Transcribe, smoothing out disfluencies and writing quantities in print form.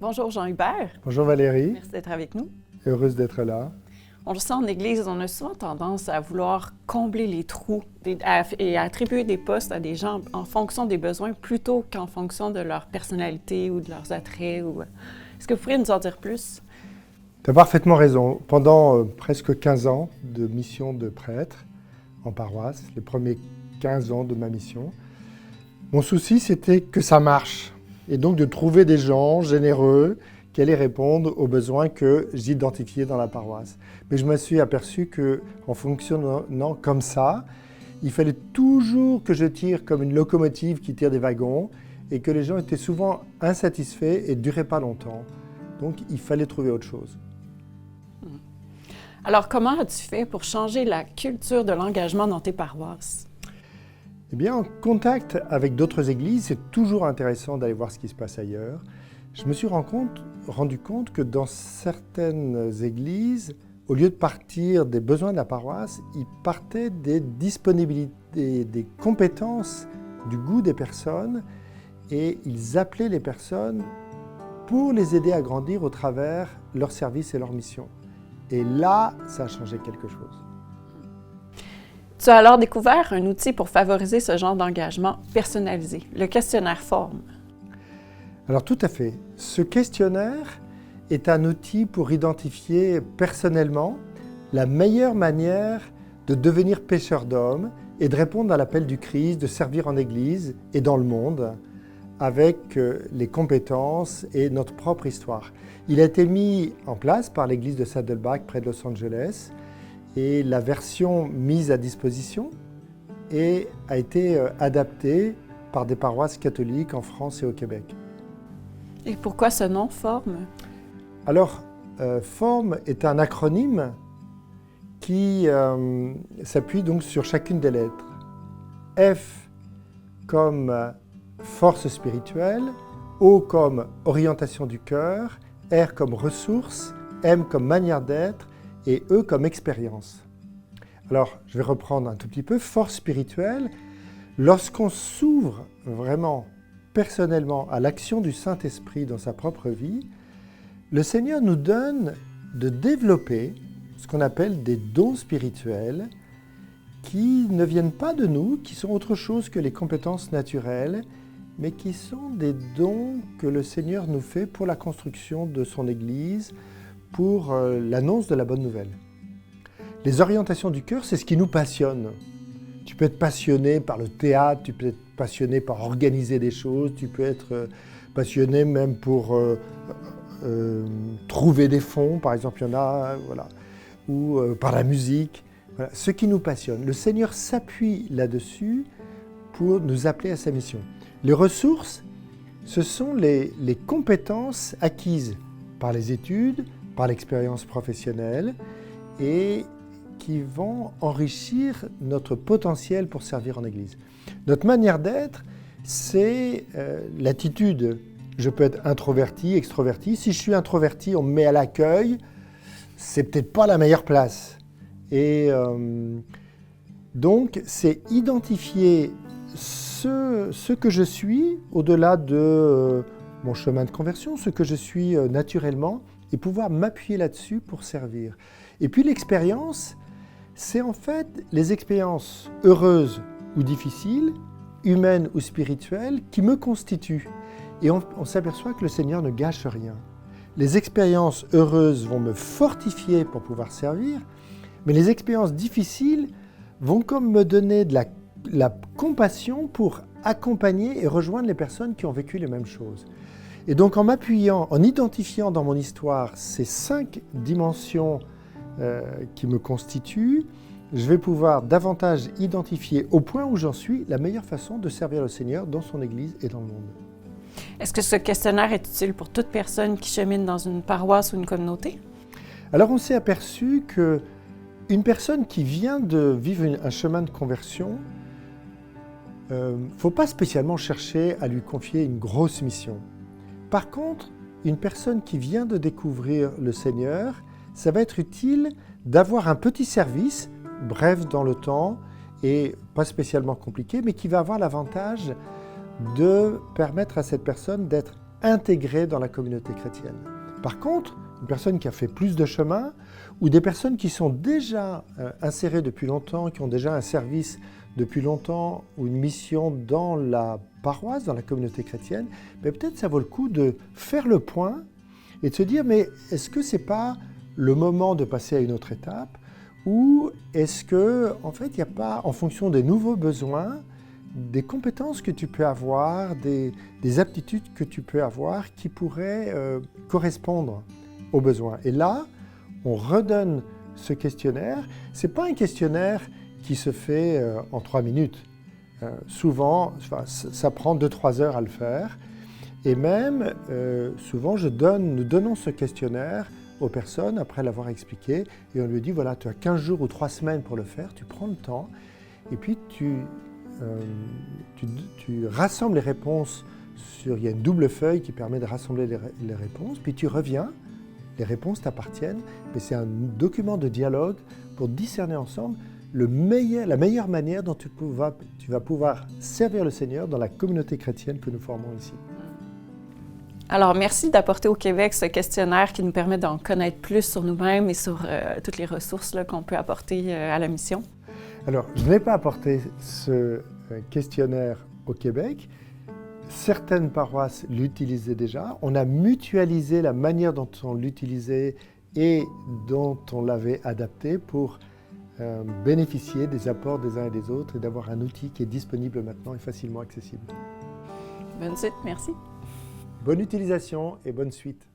Bonjour Jean-Hubert. Bonjour Valérie. Merci d'être avec nous. Heureuse d'être là. On le sait en Église, on a souvent tendance à vouloir combler les trous et à attribuer des postes à des gens en fonction des besoins plutôt qu'en fonction de leur personnalité ou de leurs attraits. Est-ce que vous pourriez nous en dire plus? Tu as parfaitement raison. Pendant presque 15 ans de mission de prêtre en paroisse, les premiers 15 ans de ma mission, mon souci c'était que ça marche et donc de trouver des gens généreux qui allaient répondre aux besoins que j'identifiais dans la paroisse. Mais je me suis aperçu qu'en fonctionnant comme ça, il fallait toujours que je tire comme une locomotive qui tire des wagons et que les gens étaient souvent insatisfaits et ne duraient pas longtemps. Donc il fallait trouver autre chose. Alors comment as-tu fait pour changer la culture de l'engagement dans tes paroisses? Eh bien, en contact avec d'autres églises, c'est toujours intéressant d'aller voir ce qui se passe ailleurs. Je me suis rendu compte que dans certaines églises, au lieu de partir des besoins de la paroisse, ils partaient des disponibilités, des compétences, du goût des personnes, et ils appelaient les personnes pour les aider à grandir au travers leur service et leur mission. Et là, ça a changé quelque chose. Tu as alors découvert un outil pour favoriser ce genre d'engagement personnalisé, le questionnaire Forme. Alors tout à fait. Ce questionnaire est un outil pour identifier personnellement la meilleure manière de devenir pêcheur d'hommes et de répondre à l'appel du Christ, de servir en Église et dans le monde avec les compétences et notre propre histoire. Il a été mis en place par l'église de Saddleback près de Los Angeles et la version mise à disposition a été adaptée par des paroisses catholiques en France et au Québec. Et pourquoi ce nom, Forme? Alors, Forme est un acronyme qui s'appuie donc sur chacune des lettres. F comme force spirituelle, O comme orientation du cœur, R comme ressources, M comme manière d'être et E comme expérience. Alors, je vais reprendre un tout petit peu. Force spirituelle, lorsqu'on s'ouvre vraiment personnellement à l'action du Saint-Esprit dans sa propre vie, le Seigneur nous donne de développer ce qu'on appelle des dons spirituels qui ne viennent pas de nous, qui sont autre chose que les compétences naturelles, mais qui sont des dons que le Seigneur nous fait pour la construction de son Église, pour l'annonce de la bonne nouvelle. Les orientations du cœur, c'est ce qui nous passionne. Tu peux être passionné par le théâtre, tu peux être passionné par organiser des choses, tu peux être passionné même pour trouver des fonds, par exemple, il y en a, voilà, ou par la musique. Voilà, ce qui nous passionne. Le Seigneur s'appuie là-dessus pour nous appeler à sa mission. Les ressources, ce sont les compétences acquises par les études, par l'expérience professionnelle et qui vont enrichir notre potentiel pour servir en Église. Notre manière d'être, c'est l'attitude. Je peux être introverti, extroverti. Si je suis introverti, on me met à l'accueil, c'est peut-être pas la meilleure place. Et donc, c'est identifier ce que je suis au-delà de mon chemin de conversion, ce que je suis naturellement, et pouvoir m'appuyer là-dessus pour servir. Et puis l'expérience, c'est en fait les expériences heureuses ou difficiles, humaines ou spirituelles, qui me constituent. Et on s'aperçoit que le Seigneur ne gâche rien. Les expériences heureuses vont me fortifier pour pouvoir servir, mais les expériences difficiles vont comme me donner de la compassion pour accompagner et rejoindre les personnes qui ont vécu les mêmes choses. Et donc en m'appuyant, en identifiant dans mon histoire ces 5 dimensions qui me constituent, je vais pouvoir davantage identifier au point où j'en suis la meilleure façon de servir le Seigneur dans son Église et dans le monde. Est-ce que ce questionnaire est utile pour toute personne qui chemine dans une paroisse ou une communauté? Alors on s'est aperçu qu'une personne qui vient de vivre un chemin de conversion, il ne faut pas spécialement chercher à lui confier une grosse mission. Par contre, une personne qui vient de découvrir le Seigneur, ça va être utile d'avoir un petit service, bref dans le temps et pas spécialement compliqué, mais qui va avoir l'avantage de permettre à cette personne d'être intégrés dans la communauté chrétienne. Par contre, une personne qui a fait plus de chemin, ou des personnes qui sont déjà insérées depuis longtemps, qui ont déjà un service depuis longtemps, ou une mission dans la paroisse, dans la communauté chrétienne, mais peut-être ça vaut le coup de faire le point et de se dire, mais est-ce que ce n'est pas le moment de passer à une autre étape, ou est-ce que, en fait, il n'y a pas, en fonction des nouveaux besoins, des compétences que tu peux avoir, des aptitudes que tu peux avoir qui pourraient correspondre aux besoins. Et là, on redonne ce questionnaire. Ce n'est pas un questionnaire qui se fait en 3 minutes. Souvent, ça prend 2-3 heures à le faire. Et même, souvent, nous donnons ce questionnaire aux personnes après l'avoir expliqué. Et on lui dit, voilà, tu as 15 jours ou 3 semaines pour le faire, tu prends le temps. Et puis, tu rassembles les réponses il y a une double feuille qui permet de rassembler les réponses. Puis tu reviens, les réponses t'appartiennent. Mais c'est un document de dialogue pour discerner ensemble la meilleure manière dont tu vas pouvoir servir le Seigneur dans la communauté chrétienne que nous formons ici. Alors, merci d'apporter au Québec ce questionnaire qui nous permet d'en connaître plus sur nous-mêmes et sur toutes les ressources qu'on peut apporter à la mission. Alors, je n'ai pas apporté ce questionnaire au Québec. Certaines paroisses l'utilisaient déjà. On a mutualisé la manière dont on l'utilisait et dont on l'avait adapté pour bénéficier des apports des uns et des autres et d'avoir un outil qui est disponible maintenant et facilement accessible. Bonne suite, merci. Bonne utilisation et bonne suite.